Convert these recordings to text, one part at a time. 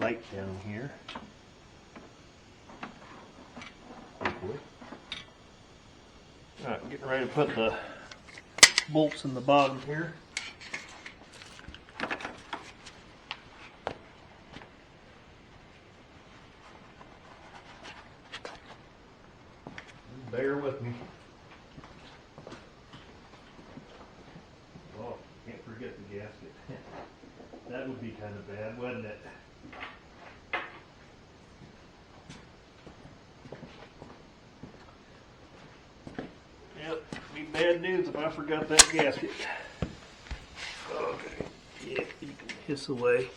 tight down here. Hopefully. Alright, getting ready to put the bolts in the bottom here. Bear with me. Oh, can't forget the gasket. That would be kind of bad, wouldn't it? Yep, be bad news if I forgot that gasket. Okay, yeah, you can hiss away.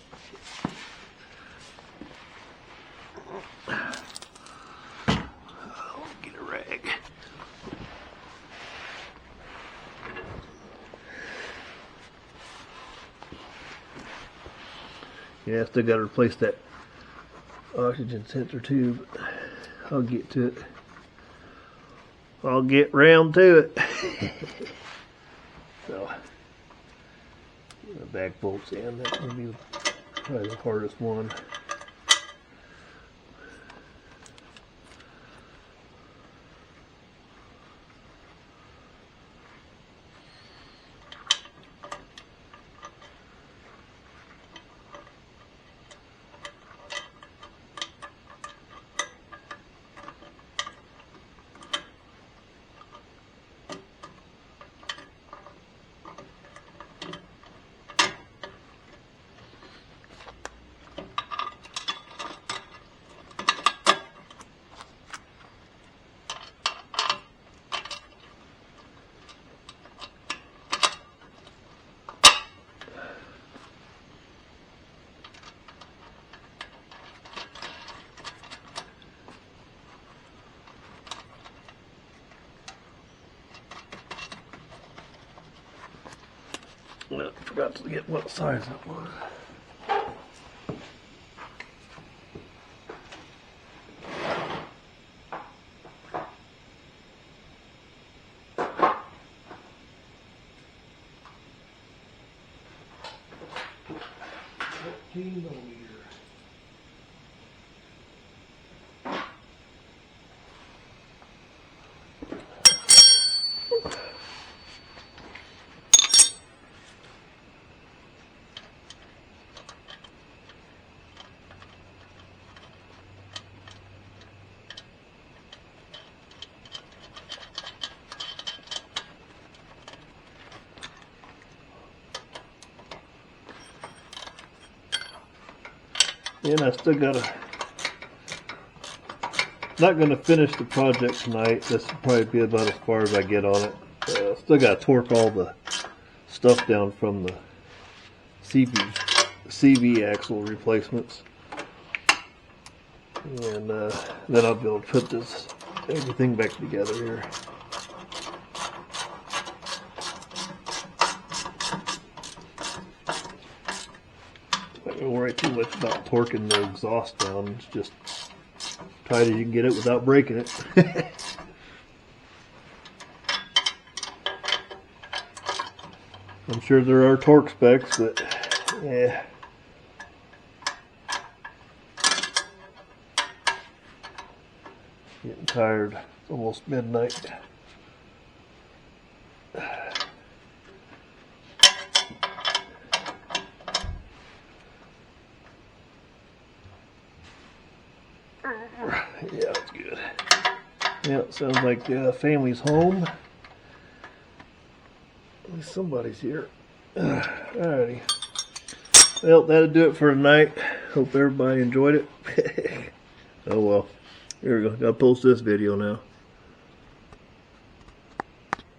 Get a rag. Yeah, I still got to replace that oxygen sensor too, but I'll get to it. I'll get round to it. So, the back bolts in, that's going to be probably the hardest one. I forgot to get what size that was. And I still gotta, not gonna finish the project tonight. This will probably be about as far as I get on it. Still gotta torque all the stuff down from the CV axle replacements. And then I'll be able to put this, everything back together here. Don't worry too much about torquing the exhaust down. It's just tight as you can get it without breaking it. I'm sure there are torque specs, but yeah. Getting tired. It's almost midnight. Yeah, that's good. Yeah, it sounds like the family's home. At least somebody's here. Alrighty. Well, that'll do it for tonight. Hope everybody enjoyed it. Oh well. Here we go. Gotta post this video now.